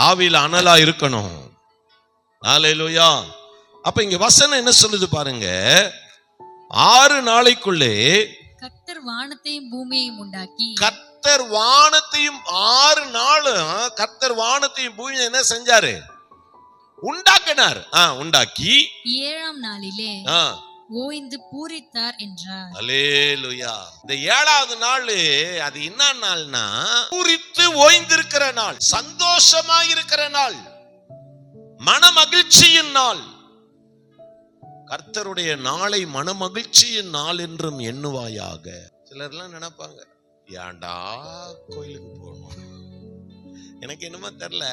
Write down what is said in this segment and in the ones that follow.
ஆவியில அனலா இருக்கணும். ஹல்லேலூயா. அப்ப இங்க வசனம் என்ன சொல்லுது பாருங்க, 6 நாளைக்குள்ளே கர்த்தர் வானத்தையும் பூமியையும் உண்டாக்கி, கர்த்தர் வானத்தையும் 6 நாளும் கர்த்தர் வானத்தையும் பூமியை என்ன செஞ்சாரு? உண்டாக்கினார். உண்டாக்கி 7ஆம் நாளிலே ஓய்ந்து பூரித்தார் என்றார். அல்லேலூயா. இந்த 7வது நாள் அது என்ன நாள்னா, பூரித்து ஓய்ந்திருக்கிற நாள், சந்தோஷமா இருக்கிற நாள், மன மகிழ்ச்சியின் நாள். கர்த்தருடைய நாளை மன மகிழ்ச்சியின் நாள் என்றும் எண்ணுவாயாக. சிலர்லாம் நினைப்பாங்க, ஏன்டா கோயிலுக்கு போகணும்? எனக்கு என்னமோ தெரியல,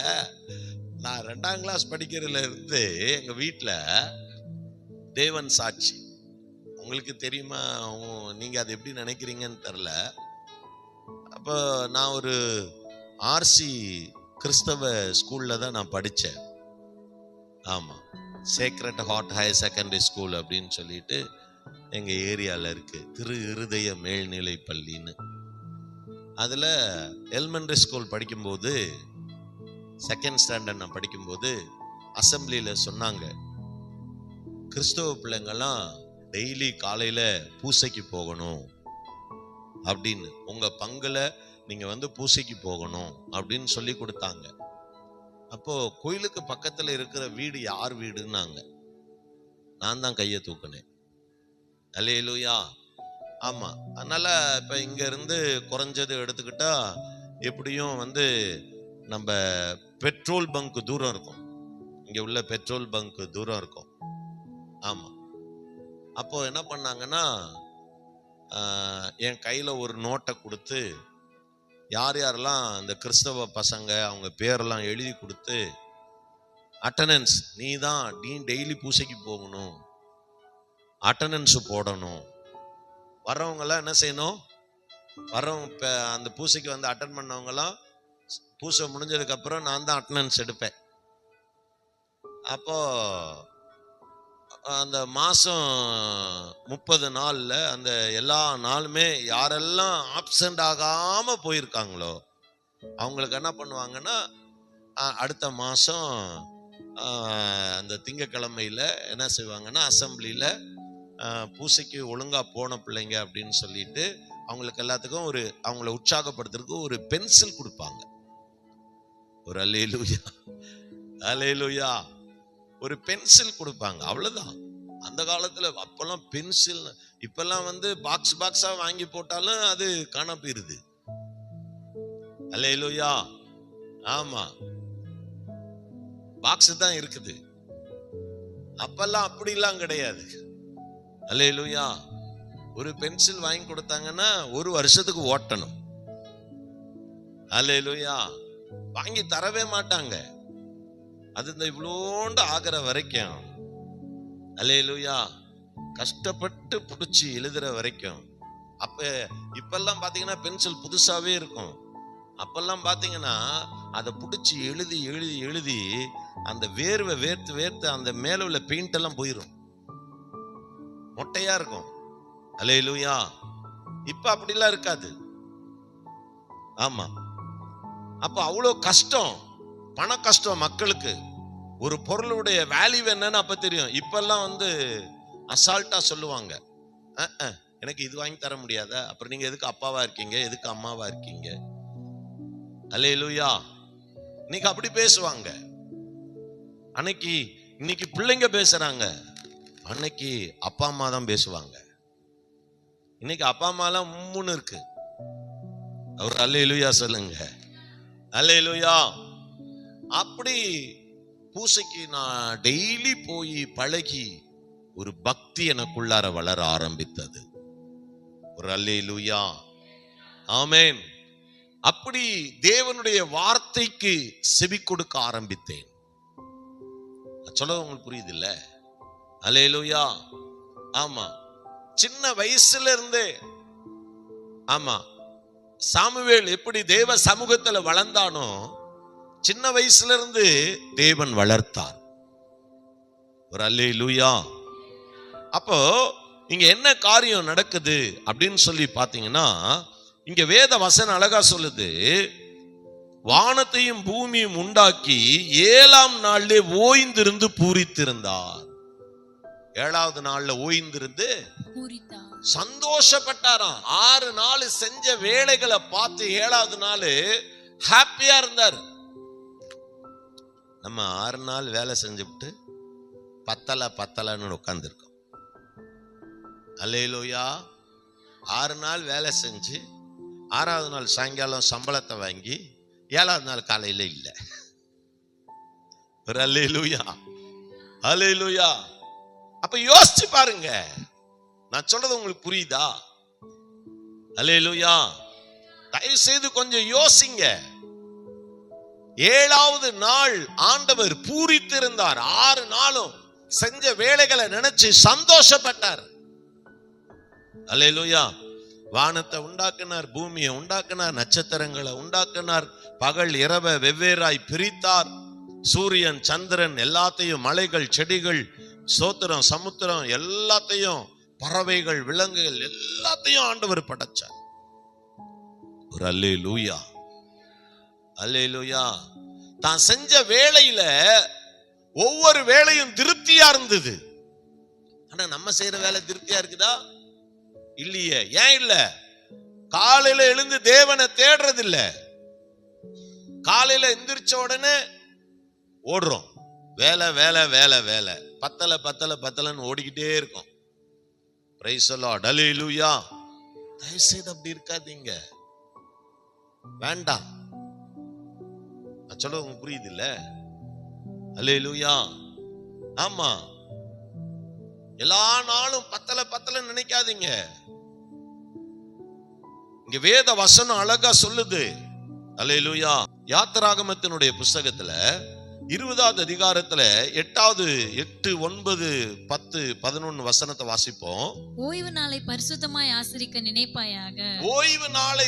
நான் 2ஆம் கிளாஸ் படிக்கிறதுல இருந்து எங்க வீட்டுல தேவன் சாட்சி, உங்களுக்கு தெரியுமா, நீங்க அதை எப்படி நினைக்கிறீங்கன்னு தெரியல. அப்போ நான் ஒரு ஆர்சி கிறிஸ்தவ ஸ்கூல்ல தான் நான் படித்தேன். ஆமா, sacred heart higher secondary school அப்படின்னு சொல்லிட்டு எங்க ஏரியால இருக்கு, திரு இருதய மேல்நிலை பள்ளின்னு. அதுல எலிமெண்டரி ஸ்கூல் படிக்கும்போது, 2nd ஸ்டாண்டர்ட் நான் படிக்கும்போது அசம்பிளியில சொன்னாங்க, கிறிஸ்தவ பிள்ளைங்கெல்லாம் டெய்லி காலையில பூசைக்கு போகணும் அப்படின்னு, உங்க பங்குல நீங்க வந்து பூசைக்கு போகணும் அப்படின்னு சொல்லி கொடுத்தாங்க. அப்போ கோயிலுக்கு பக்கத்துல இருக்கிற வீடு யார் வீடுன்னாங்க. நான் தான் கையை தூக்கினேன். அல்லேலூயா. ஆமா, அதனால இப்ப இங்க இருந்து குறைஞ்சது எடுத்துக்கிட்டா எப்படியும் வந்து நம்ம பெட்ரோல் பங்க் தூரம் இருக்கும், இங்க உள்ள பெட்ரோல் பங்க் தூரம் இருக்கும். ஆமா, அப்போ என்ன பண்ணாங்கன்னா, என் கையில ஒரு நோட்டை கொடுத்து, யார் யாரெல்லாம் இந்த கிறிஸ்தவ பசங்க அவங்க பேரெல்லாம் எழுதி கொடுத்து, அட்டண்டன்ஸ் நீ டெய்லி பூசைக்கு போகணும், அட்டண்டன்ஸ் போடணும், வர்றவங்கெல்லாம் என்ன செய்யணும், வர்றவங்க அந்த பூசைக்கு வந்து அட்டன் பண்ணவங்கலாம் பூசை முடிஞ்சதுக்கு அப்புறம் நான் தான் அட்டண்டன்ஸ் எடுப்பேன். அப்போ அந்த மாசம் 30 நாள்ல அந்த எல்லா நாளுமே யாரெல்லாம் ஆப்சென்ட் ஆகாம போயிருக்காங்களோ அவங்களுக்கு என்ன பண்ணுவாங்கன்னா, அடுத்த மாசம் அந்த திங்கக்கிழமையில என்ன செய்வாங்கன்னா, அசம்பிளியில பூசைக்கு ஒழுங்கா போன பிள்ளைங்க அப்படின்னு சொல்லிட்டு அவங்களுக்கு எல்லாத்துக்கும் அவங்கள உற்சாகப்படுத்துறதுக்கு ஒரு பென்சில் கொடுப்பாங்க. ஒரு அல்லேலூயா, அல்லேலூயா, ஒரு பென்சில் கொடுப்பாங்க, அவ்வளவுதான். அந்த காலத்துல அப்பெல்லாம் பென்சில், இப்பெல்லாம் வந்து பாக்ஸா வாங்கி போட்டாலும் அது காண போயிருது. அல்லேலூயா. ஆமா, பாக்ஸ் தான் இருக்குது. அப்பெல்லாம் அப்படிலாம் கிடையாது. அல்லேலூயா. ஒரு பென்சில் வாங்கி கொடுத்தாங்கன்னா 1 வருஷத்துக்கு ஓட்டணும். அல்லேலூயா. வாங்கி தரவே மாட்டாங்க, அது இந்த இவ்வளோண்டு ஆகிற வரைக்கும். அல்லேலூயா. கஷ்டப்பட்டு பிடிச்சி எழுதுற வரைக்கும். இப்பெல்லாம் பாத்தீங்கன்னா பென்சில் புதுசாவே இருக்கும். அப்பெல்லாம் பாத்தீங்கன்னா அதை பிடிச்சி எழுதி எழுதி எழுதி அந்த வேர்வை வேர்த்து வேர்த்து அந்த மேல உள்ள பெயிண்ட் எல்லாம் போயிரும், மொட்டையா இருக்கும். அல்லேலூயா. இப்ப அப்படிலாம் இருக்காது. ஆமா, அப்ப அவ்வளோ கஷ்டம், பண கஷ்டம் மக்களுக்கு. ஒரு பொருளுடைய வேல்யூ என்னன்னு அப்ப தெரியும். இப்பெல்லாம் வந்து அசால்ட்டா சொல்லுவாங்க, எனக்கு இது வாங்கி தர முடியாத, அப்புறம் நீங்க எதுக்கு அப்பாவா இருக்கீங்க, எதுக்கு அம்மாவா இருக்கீங்க? அல்லேலூயா. இன்னைக்கு அப்படி பேசுவாங்க. இன்னைக்கு பிள்ளைங்க பேசுறாங்க, அன்னைக்கு அப்பா அம்மா தான் பேசுவாங்க. இன்னைக்கு அப்பா அம்மா எல்லாம் முன்னு இருக்கு. அவர் அல்லேலூயா சொல்லுங்க. அல்லேலூயா. அப்படி பூசைக்கு நான் டெய்லி போய் பழகி ஒரு பக்தி எனக்குள்ளார வளர ஆரம்பித்தது. ஒரு அல்லேலூயா. ஆமென். அப்படி தேவனுடைய வார்த்தைக்கு செவி கொடுக்க ஆரம்பித்தேன். சொல்ல உங்களுக்கு புரியுது இல்ல? அல்லேலூயா. ஆமா, சின்ன வயசுல இருந்தே. ஆமா, சாமுவேல் எப்படி தேவ சமூகத்துல வளர்ந்தானோ, சின்ன வயசுல இருந்து தேவன் வளர்த்தார். ஒரு அல்லேலூயா. அப்போ இங்க என்ன காரியம் நடக்குது அப்படின்னு சொல்லி பாத்தீங்கன்னா, இங்க வேத வசனம் அழகா சொல்லுது, வானத்தையும் பூமியும் உண்டாக்கி 7ஆம் நாளிலே ஓய்ந்திருந்து பூரித்திருந்தார். 7வது நாள்ல ஓய்ந்திருந்து சந்தோஷப்பட்டாராம். 6 நாள் செஞ்ச வேலைகளை பார்த்து 7வது நாள் ஹாப்பியா இருந்தார். நம்ம 6 நாள் வேலை செஞ்சுவிட்டு பத்தலன்னு உட்கார்ந்து இருக்கோம். அல்லேலூயா. 6 நாள் வேலை செஞ்சு 6வது நாள் சாயங்காலம் சம்பளத்தை வாங்கி 7வது நாள் காலையில இல்ல. அல்லேலூயா, அல்லேலூயா. அப்ப யோசிச்சு பாருங்க, நான் சொல்றது உங்களுக்கு புரியுதா? அல்லேலூயா. தயவு செய்து கொஞ்சம் யோசிங்க. 7வது நாள் ஆண்டவர் பூரித்திருந்தார். 6 நாளும் செஞ்ச வேலைகளை நினைச்சு சந்தோஷப்பட்டார். அல்லேலூயா. வானத்தை உண்டாக்கினார், பூமியை உண்டாக்கினார், நட்சத்திரங்களை உண்டாக்கினார், பகல் இரவை வெவ்வேறாய் பிரித்தார், சூரியன் சந்திரன் எல்லாத்தையும், மலைகள் செடிகள் சோத்திரம் சமுத்திரம் எல்லாத்தையும், பறவைகள் விலங்குகள் எல்லாத்தையும் ஆண்டவர் படைச்சார். ஒரு அல்லேலூயா, அல்லேலூயா. தான் செஞ்ச வேலையில ஒவ்வொரு வேலையும் திருப்தியா இருந்தது. ஆனா நம்ம செய்யற வேலை திருப்தியா இருக்குதா? இல்லையே. ஏன் இல்ல? காலையில எழுந்து தேவனை தேடுறது இல்ல. காலையில எந்திரிச்ச உடனே ஓடுறோம், வேலை வேலை வேலை வேலை, பத்தலன்னு ஓடிக்கிட்டே இருக்கும். பிரைஸ் தி லார்ட், அல்லேலூயா. தயவு செய்து அப்படி இருக்காதீங்க, வேண்டாம். நான் சொல்ல உங்களுக்கு புரியுது இல்ல? அல்லேலூயா. ஆமா, எல்லா நாளும் பத்தல நினைக்காதீங்க. இங்க வேத வசனம் அழகா சொல்லுது. அல்லேலூயா. யாத்திராகமத்தினுடைய புஸ்தகத்துல 20வது அதிகாரத்துல 8, 9, 10, 11 வசனத்தை வாசிப்போம். ஓய்வு நாளை பரிசுத்தமாய் ஆசரிக்க நினைப்பாயாக. ஓய்வு நாளை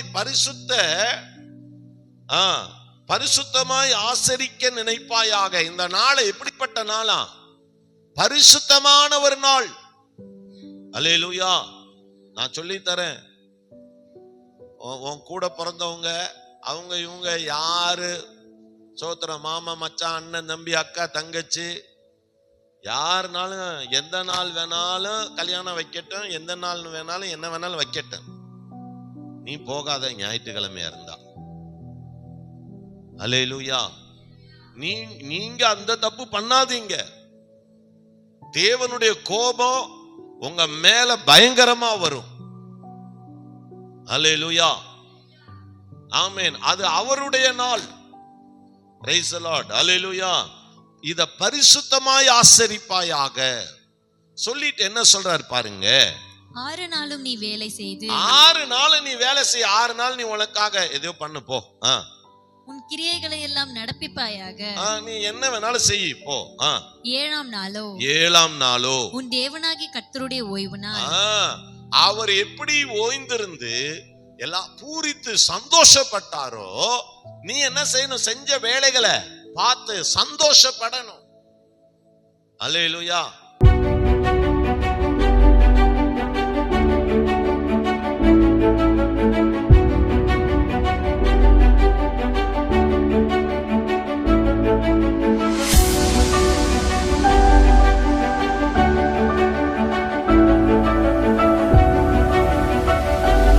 பரிசுத்தமாய் ஆசரிக்க நினைப்பாயாக. இந்த நாளை எப்படிப்பட்ட நாளா? பரிசுத்தமான ஒரு நாள். அல்லேலூயா. நான் சொல்லி தரேன், உன் கூட பிறந்தவங்க அவங்க இவங்க யாரு, சோத்திரம் மாமா மச்சான் அண்ணன் தம்பி அக்கா தங்கச்சி யாருனாலும் எந்த நாள் வேணாலும் கல்யாணம் வைக்கட்டும், எந்த நாள் வேணாலும் என்ன வேணாலும் வைக்கட்டும், நீ போகாத ஞாயிற்றுக்கிழமையா இருந்தா. அல்லேலூயா. நீங்க அந்த தப்பு பண்ணாதீங்க. தேவனுடைய கோபம் உங்க மேல பயங்கரமா வரும். அல்லேலூயா, ஆமென். அது அவருடைய நாள். பிரைஸ் தி லார்ட், அல்லேலூயா. இத பரிசுத்தமாய் ஆசரிப்பாயாக சொல்லிட்டு என்ன சொல்றாரு பாருங்க. 6 நாளும் நீ வேலை செய்து. 6 நாள் நீ வேலை செய். 6 நாள் நீ உனக்காக எதையோ பண்ணு போ. உன் கிரியைகளை எல்லாம் நடப்பிப்பாயாக. நீ என்ன வேணாலும் செய் போ. 7ஆம் நாளோ உன் தேவனாகிய கர்த்தருடைய ஓய்வு நாள். அவர் எப்படி ஓய்ந்திருந்து எல்லாம் பூரித்து சந்தோஷப்பட்டாரோ, நீ என்ன செய்யணும்? செஞ்ச வேலைகளை பார்த்து சந்தோஷப்படணும். அல்லேலூயா.